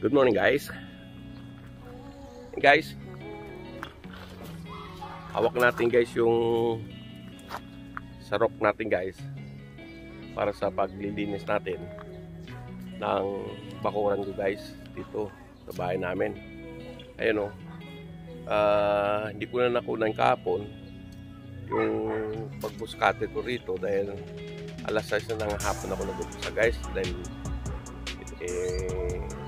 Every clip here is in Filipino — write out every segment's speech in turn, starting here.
Good morning guys. Guys, hawak natin guys yung sarok natin guys para sa paglilinis natin ng bakuran ko guys dito sa bahay namin. Ayun o, hindi ko na nakunan kahapon yung pagbuskate ko rito dahil alas 6 na ng hapon ako nagbubusa guys dahil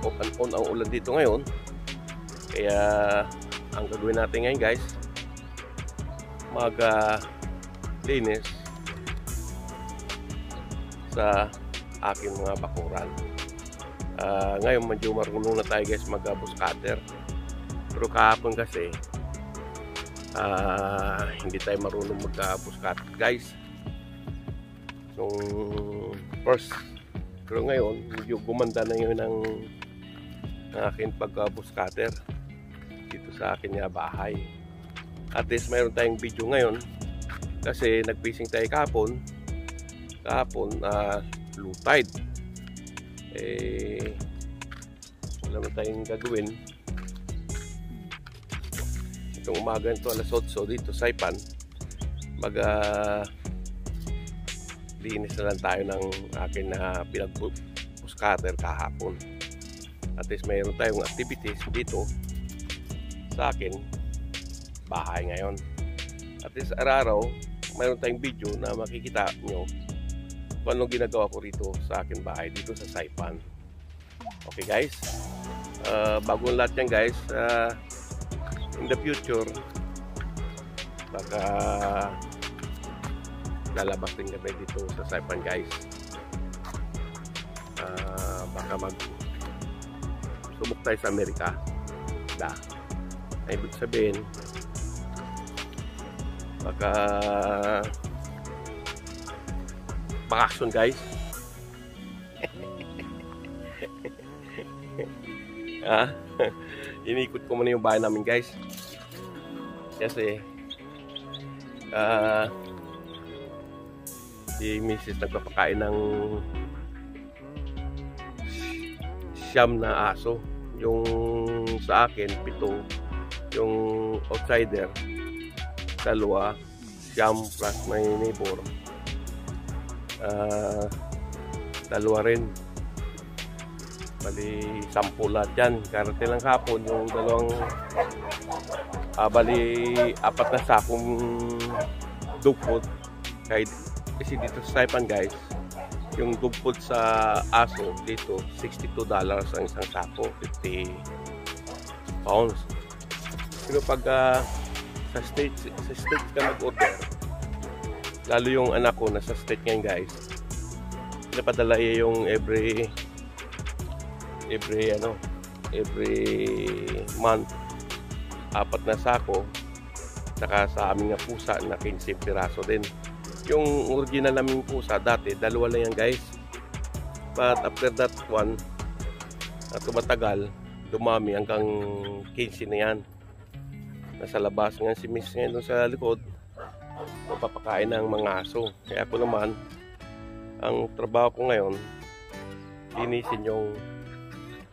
off and on ang ulan dito ngayon. Kaya ang gagawin natin ngayon guys, linis sa aking mga bakuran. Ngayon medyo marunong na tayo guys mag-buskater, pero kahapon kasi hindi tayo marunong mag-buskater guys nung first. Pero ngayon medyo gumanda na yun ang aking pag-buskater dito sa akin nga bahay. At least mayroon tayong video ngayon kasi nag-fishing tayo kahapon low tide. Wala na tayong gagawin itong umaga nito alas 8 dito sa Saipan. Linis na lang tayo ng akin na pinag-buskater kahapon. At least mayroon tayong activities dito sa akin bahay ngayon. At least araw-araw mayroon tayong video na makikita nyo kung anong ginagawa ko rito sa akin bahay dito sa Saipan. Okay guys, bago lahat yan guys, in the future baka lalabas din kami dito sa Saipan guys. Baka subok tayo sa Amerika. Ibig sabihin baka bakasyon guys. Inikot ko muna yung bahay namin guys kasi si Mrs. nagpapakain ng siyam na aso. Yung sa akin 7, yung outsider 2, siyam plus may neighbor 2 rin, bali 10 lahat yan. Karate lang kapon yung dalawang bali 4 na sakong dog food kasi dito sa Saipan guys, yung dog food sa aso dito $62 ang isang sako, 50 pounds. Pero pag sa States ka mag-order, lalo yung anak ko nasa state ngayon guys, pinapadala yung every month 4 na sako, saka sa aming pusa na 15 piraso din. Yung original naming pusa dati 2 lang yan guys, but after that one tumatagal, dumami hanggang 15 na yan. Nasa labas nga si Miss ngayon sa likod magpapakain ng mga aso. Kaya ako naman, ang trabaho ko ngayon, linisin yung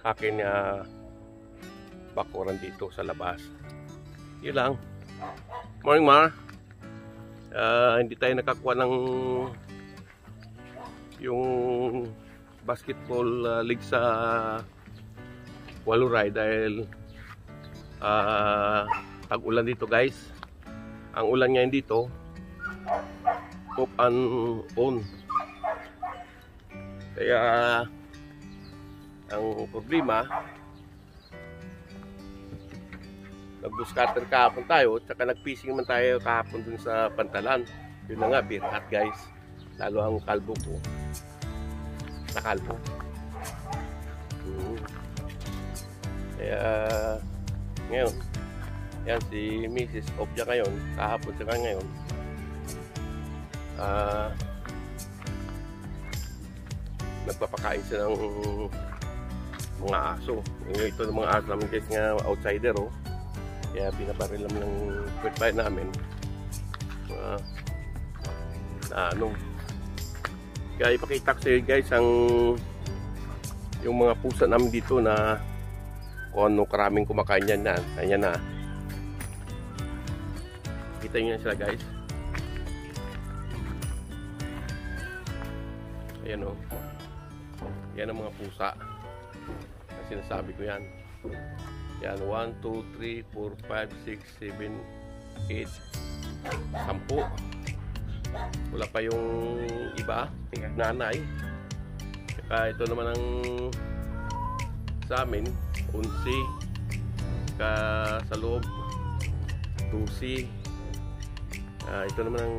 akin na bakuran dito sa labas. Yun lang. Morning Ma. Hindi tayo nakakuha ng yung basketball league sa Waluray dahil tag-ulan dito guys. Ang ulan ngayon dito off and on, kaya ang problema, nag-buskater kahapon tayo, tsaka nag-fishing naman tayo kahapon dun sa Pantalan. Yun na nga, birhat guys, lalo ang kalbo ko nakalbo. Kaya ngayon yan si Mrs. off niya ngayon, kahapon tsaka ngayon nagpapakain siya ng mga aso. Ito ng mga aso namin guys nga outsider kaya binabaril lang ng pet buy namin na Kaya ipakita ko sa iyo guys yung mga pusa namin dito na kung ano karaming kumakain yan na. Ayan na. Kita nyo yan sila guys. Ayan o. Yan ang mga pusa. Ang sinasabi ko yan. Yan, 1, 2, 3, 4, 5, 6, 7, 8, 10. Wala pa yung iba, nanay. Saka ito naman ang sa amin, 11. Saka sa loob, 12. Ito naman ang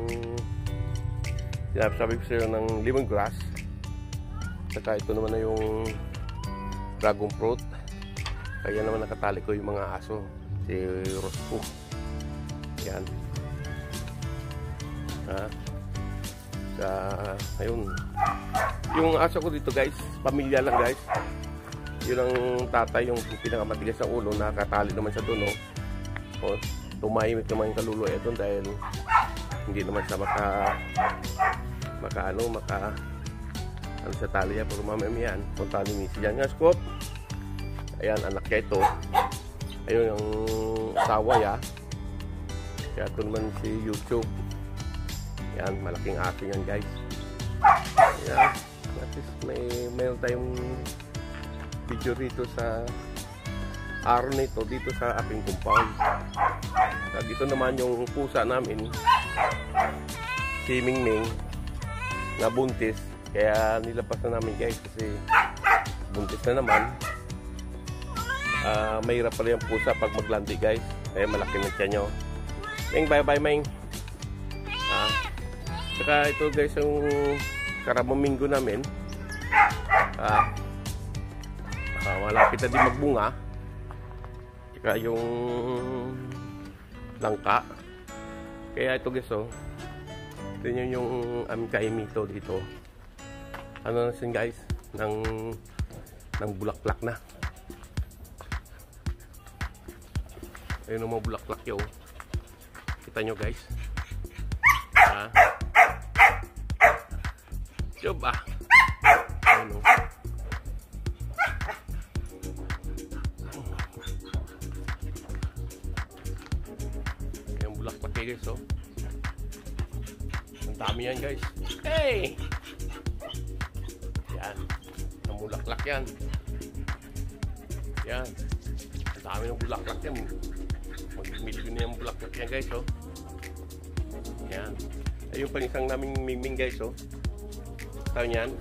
sinasabi ko sa iyo ng lemongrass. Saka ito naman na yung dragon fruit. Kaya naman nakatali ko yung mga aso, si Roscoe. Yan. Ayun. Yung aso ko dito guys, pamilya lang guys. Yun ang tatay, yung pinakamatigas ng ulo, nakatali naman siya doon. O, tumahimik naman yung kaluluwa ito dahil hindi naman siya ano sa tali yan, pero mamamiyan. Punta ni Missy dyan nga, Scott. Ayan, anak niya ito. Ayun yung asawa ya. Kaya ito naman si YouTube. Yan, malaking aso yan guys. Yan, at least mayroon tayong video rito sa araw na ito, dito sa aking compound. At ito naman yung pusa namin, si Mingming, na buntis. Kaya nilapas na namin guys kasi buntis na naman. Mahirap pala yung pusa pag maglandi guys. Kaya malaki na siya nyo. Ming, bye bye Ming. Saka ito guys yung karamomingo namin. Malapit na din magbunga. Saka yung langka. Kaya ito guys oh. Ito yung kaimito dito. Ano na sin guys? Ng bulaklak na. Ayun ang mga bulaklak yun. Kita nyo guys. Job ano. Yung bulaklak guys oh. Ang dami yan guys. Hey! Yan. Ang bulaklak yan. Yan. Ang dami ng bulaklak yan. Mag-milyon na yung bulaklak yan guys oh. Yan. Ayun pa isang naming Mingming guys oh. Tayo yan.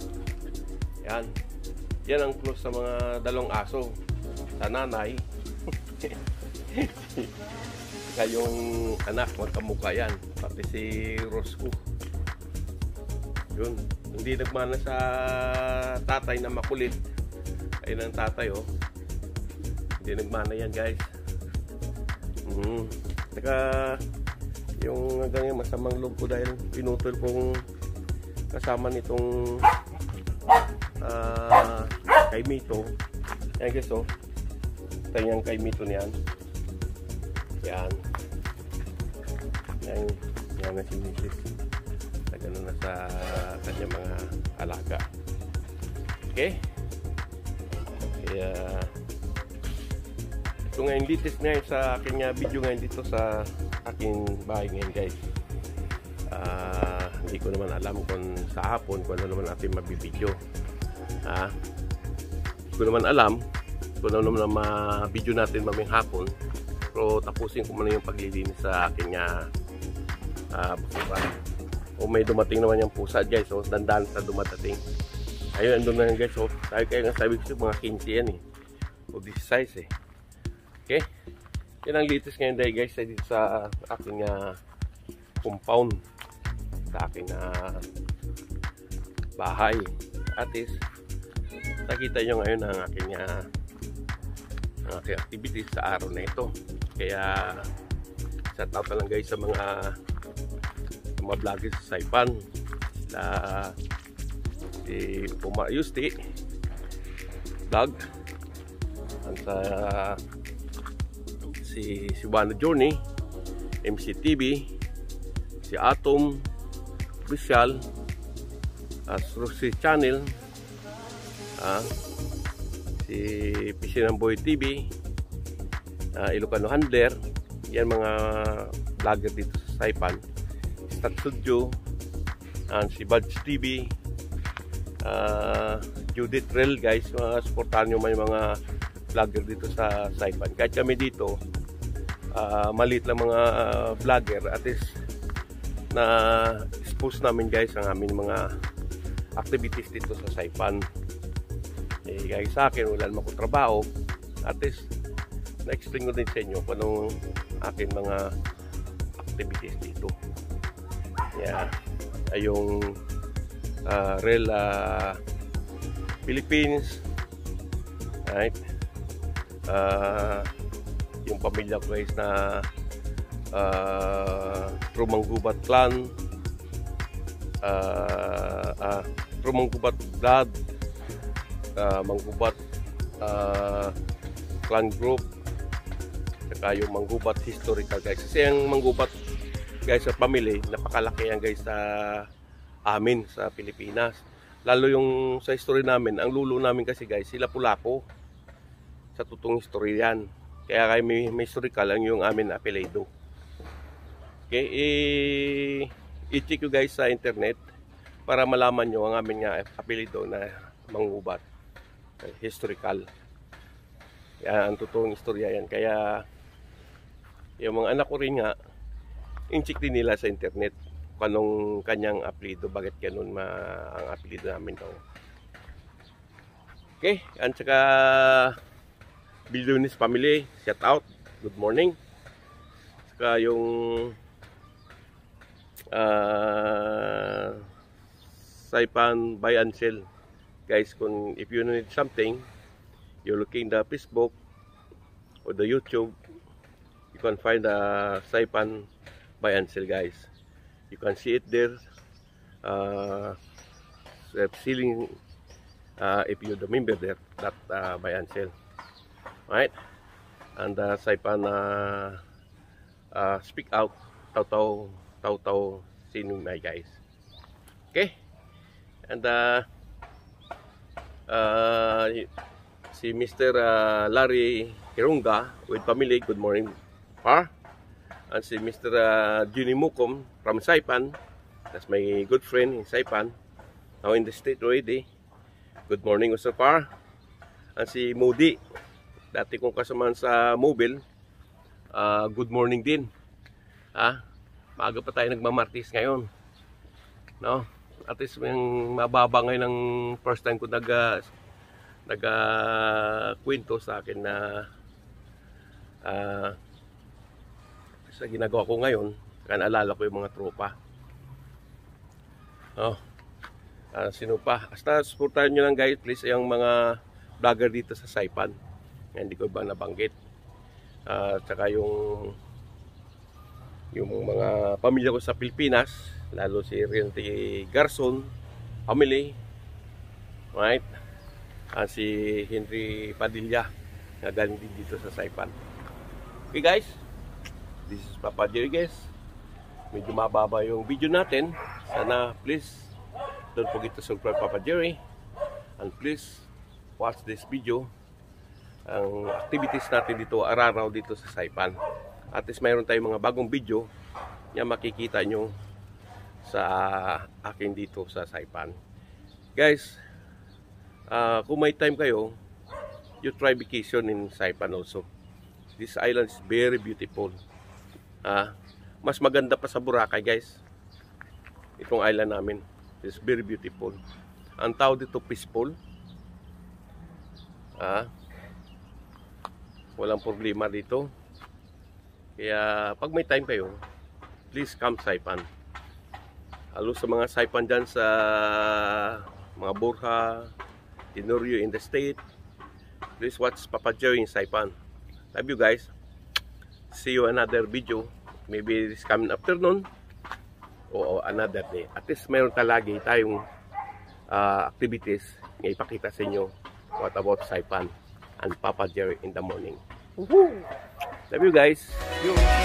Yan. Yan ang close sa mga dalawang aso. Sa nanay. Kaya yung anak, magkamukha yan. Pati si Roscoe. Yun. Hindi nagmana sa tatay na makulit. Ayun ang tatay oh. Hindi nagmana yan guys. Saka yung hanggang yung masamang loob ko dahil pinutol kong kasama nitong kay Mito. Yan guys oh. Ito yung kay Mito niyan. Yan. Yan na si Mrs. Nagano na sa kanya mga alaga. Okay? Kaya ito ngayon latest ngayon sa aking video ngayon dito sa aking bahay ngayon guys. Hindi ko naman alam kung sa hapon kung ano naman ating mabibideo. Hindi ko naman alam kung ano naman ma-video natin maming hapon. Pero tapusin ko muna yung paglilinis sa aking basuran. O may dumating naman yung pusa guys. So dandan sa dumatating. Ayun, andun na guys. So kaya nga sabi ko mga 15 yan eh. O this size eh. Okay. Yan ang latest ngayon dahil guys dito sa aking compound. Sa aking bahay. At least nakita nyo ngayon ang aking activities sa araw na ito. Kaya shout out lang guys sa mga vloggers sa Saipan. Si Puma Yusti vlog. Ang sa si Wano Journey, MCTV, si Atom Official, Rosie Channel, si Pisinang Boy TV, Ilocano Handler, yan mga vlogger dito sa Saipan. Stat Studio, si Buds TV, Judith Rel, guys, supportahan nyo may mga vlogger dito sa Saipan. Kahit kami dito, maliit lang mga vlogger, at least na expose namin, guys, ang aming mga activities dito sa Saipan. Guys, sa akin wala naman akong trabaho, at least na-explain ko din sa inyo kung anong aking mga activities dito. Yung Rel Philippines, right? Yung pamilya ko, guys, na True Manggubat Clan, True Manggubat Blood, Manggubat Clan Group, saka yung Manggubat Historical, guys. Kasi ang Manggubat, guys, sa family, napakalaki yan, guys, sa amin sa Pilipinas. Lalo yung sa history namin, ang lulo namin kasi, guys, sila Pulaco. Sa tutong history yan. Kaya may historical ang yung amin apelyido. Okay, i-check ko, guys, sa internet para malaman nyo ang amin nga apelyido na Manggubat. Historical. Yan, ang totoong istorya yan. Kaya yung mga anak ko rin nga, in-check din nila sa internet kung anong kanyang apelyido, bakit ganun ang apelyido namin daw. Okay, at saka Billionis family, shout out, good morning. Saka yung Saipan buy and sell, guys. Kung if you need something, you're looking the Facebook or the YouTube, you can find the Saipan buy and sell, guys. You can see it there, selling, if you're the member there, that buy and sell, right? And Saipan speak out, taw sinumay, guys. Okay, and si Mr. Larry Hirunga with family, good morning, Pa. And si Mr. Juni Mukom from Saipan, that's my good friend in Saipan, now in the state already, good morning also, Pa. And si Moody, dati kong kasamaan sa mobile, good morning din. Maaga pa tayo nagmamartis ngayon, no? At least yung mababa ngayon ng first time ko kwento sa akin na sa ginagawa ko ngayon, kan alala ko yung mga tropa. Sino pa? Basta supportahan nyo lang, guys, please, yung mga vlogger dito sa Saipan. Hindi ko ba nabanggit. Tsaka yung mga pamilya ko sa Pilipinas, lalo si Renty Garson family, right? Si Henry Padilla na galing din dito sa Saipan. Okay, guys, this is Papa Jerry, guys. Medyo mababa yung video natin. Sana please don't forget to subscribe, Papa Jerry, and please watch this video. Ang activities natin dito araw-araw dito sa Saipan. At least mayroon tayong mga bagong video na makikita nyo sa akin dito sa Saipan. Guys, kung may time kayo, you try vacation in Saipan also. This island is very beautiful. Mas maganda pa sa Boracay, guys. Itong island namin is very beautiful. Ang tao dito peaceful. Walang problema dito. Kaya pag may time kayo, please come Saipan. Halo sa mga Saipan dyan sa mga Borja, Tenorio in the state, please watch Papa Jerry in Saipan. Love you, guys. See you another video. Maybe this coming afternoon o another day. At least mayroon talagi tayong activities na ipakita sa inyo. What about Saipan and Papa Jerry in the morning. Woohoo! Love you, guys. See you.